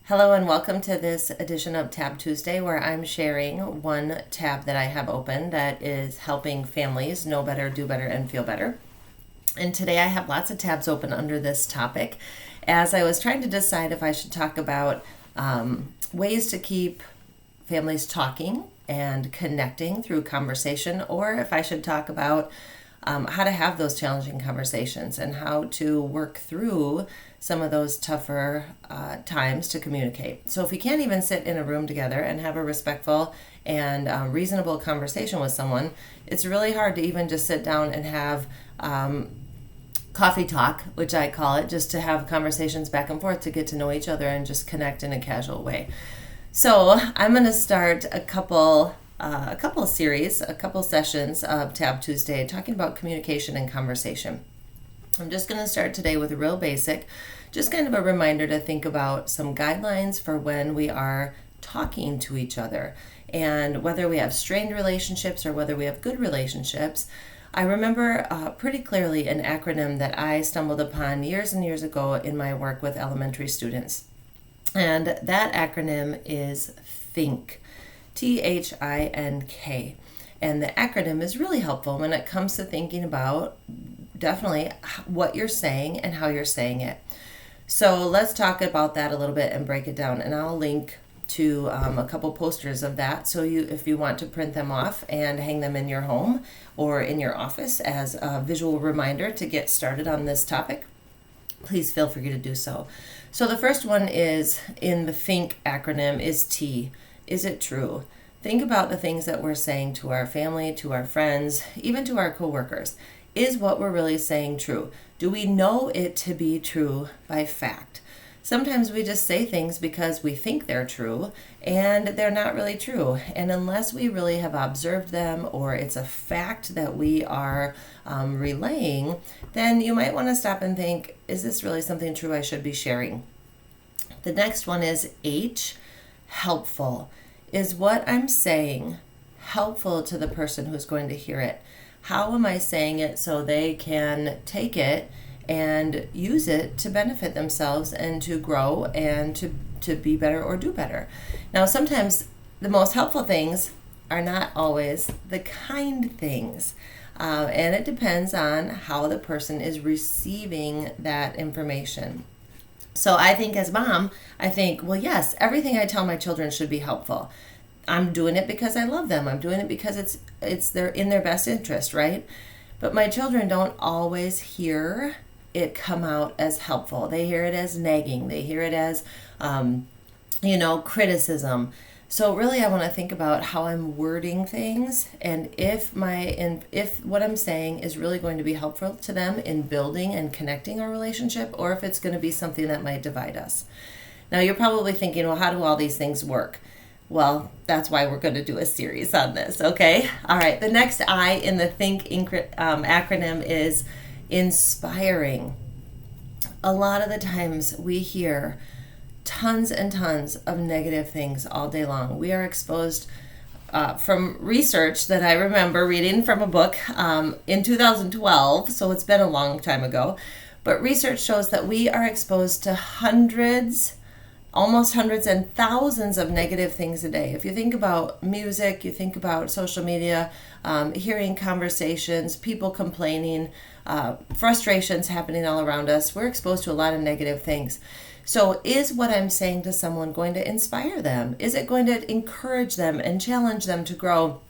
Hello and welcome to this edition of Tab Tuesday, where I'm sharing one tab that I have open that is helping families know better, do better, and feel better. And today I have lots of tabs open under this topic as I was trying to decide if I should talk about ways to keep families talking and connecting through conversation, or if I should talk about how to have those challenging conversations and how to work through some of those tougher times to communicate. So if we can't even sit in a room together and have a respectful and reasonable conversation with someone, it's really hard to even just sit down and have coffee talk, which I call it, just to have conversations back and forth to get to know each other and just connect in a casual way. So I'm going to start a couple sessions of Tab Tuesday talking about communication and conversation. I'm just going to start today with a real basic, just kind of a reminder to think about some guidelines for when we are talking to each other, and whether we have strained relationships or whether we have good relationships. I remember pretty clearly an acronym that I stumbled upon years and years ago in my work with elementary students. And that acronym is THINK, THINK. And the acronym is really helpful when it comes to thinking about definitely what you're saying and how you're saying it. So let's talk about that a little bit and break it down. And I'll link to a couple posters of that. So if you want to print them off and hang them in your home or in your office as a visual reminder to get started on this topic, please feel free to do so. So the first one is in the THINK acronym is T. Is it true? Think about the things that we're saying to our family, to our friends, even to our coworkers. Is what we're really saying true? Do we know it to be true by fact? Sometimes we just say things because we think they're true and they're not really true. And unless we really have observed them or it's a fact that we are relaying, then you might want to stop and think, is this really something true I should be sharing? The next one is H, helpful. Is what I'm saying helpful to the person who's going to hear it? How am I saying it so they can take it and use it to benefit themselves and to grow and to be better or do better? Now, sometimes the most helpful things are not always the kind things. And it depends on how the person is receiving that information. So I think as mom, well, yes, everything I tell my children should be helpful. I'm doing it because I love them. I'm doing it because it's in their best interest, right? But my children don't always hear it come out as helpful. They hear it as nagging. They hear it as, criticism. So really, I want to think about how I'm wording things, and if what I'm saying is really going to be helpful to them in building and connecting our relationship, or if it's going to be something that might divide us. Now, you're probably thinking, well, how do all these things work? Well, that's why we're going to do a series on this, okay? All right, the next I in the THINK acronym is inspiring. A lot of the times we hear tons and tons of negative things all day long. We are exposed from research that I remember reading from a book in 2012, so it's been a long time ago, but research shows that we are exposed to almost hundreds and thousands of negative things a day. If you think about music, you think about social media, hearing conversations, people complaining, frustrations happening all around us, we're exposed to a lot of negative things. So is what I'm saying to someone going to inspire them? Is it going to encourage them and challenge them to grow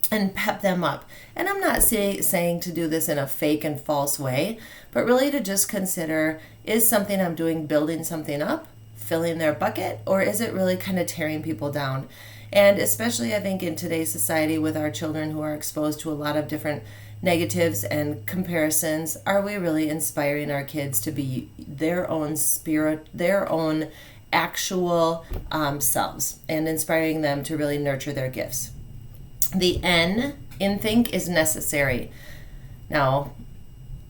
and pep them up? And I'm not saying to do this in a fake and false way, but really to just consider, is something I'm doing building something up, filling their bucket, or is it really kind of tearing people down? And especially I think in today's society with our children who are exposed to a lot of different negatives and comparisons, are we really inspiring our kids to be their own spirit, their own actual selves, and inspiring them to really nurture their gifts? The N in THINK is necessary. Now,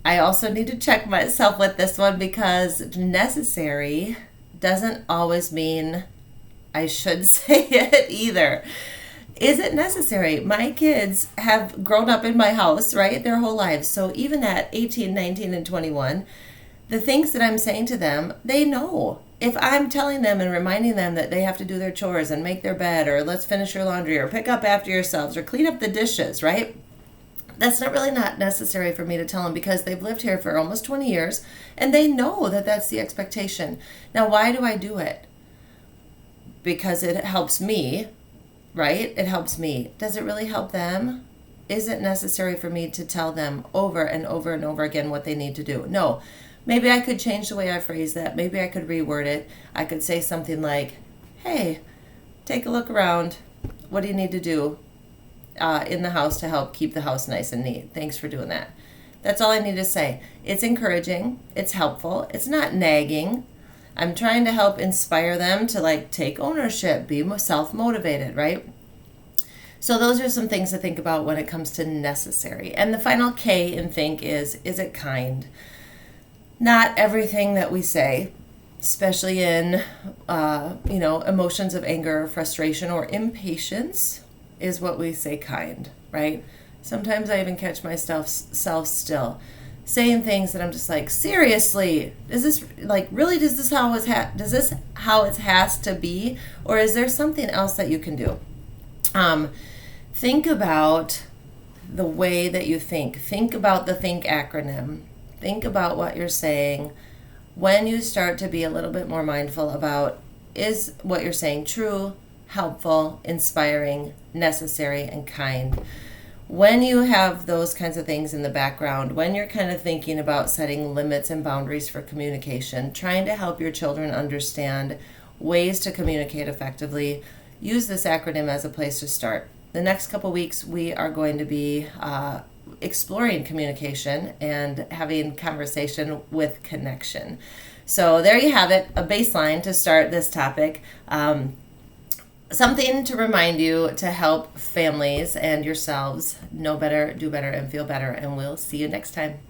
I also need to check myself with this one, because necessary doesn't always mean I should say it either. Is it necessary? My kids have grown up in my house, right, their whole lives. So even at 18, 19, and 21, the things that I'm saying to them, they know. if I'm telling them and reminding them that they have to do their chores and make their bed, or let's finish your laundry, or pick up after yourselves, or clean up the dishes, right? That's not necessary for me to tell them, because they've lived here for almost 20 years and they know that that's the expectation. Now, why do I do it? Because it helps me, right? It helps me. Does it really help them? Is it necessary for me to tell them over and over and over again what they need to do? No. Maybe I could change the way I phrase that. Maybe I could reword it. I could say something like, hey, take a look around. What do you need to do in the house to help keep the house nice and neat? Thanks for doing that. That's all I need to say. It's encouraging. It's helpful. It's not nagging. I'm trying to help inspire them to take ownership, be self-motivated, right? So those are some things to think about when it comes to necessary. And the final K in think is it kind? Not everything that we say, especially in emotions of anger, frustration, or impatience, is what we say kind, right? Sometimes I even catch myself still saying things that I'm just like, seriously, is this really, does this how it has to be, or is there something else that you can do? Think about the way that you think. Think about the THINK acronym. Think about what you're saying. When you start to be a little bit more mindful about, is what you're saying true, helpful, inspiring, necessary, and kind? When you have those kinds of things in the background, when you're kind of thinking about setting limits and boundaries for communication, trying to help your children understand ways to communicate effectively, use this acronym as a place to start. The next couple weeks, we are going to be exploring communication and having conversation with connection. So there you have it, a baseline to start this topic. Something to remind you to help families and yourselves know better, do better, and feel better. And we'll see you next time.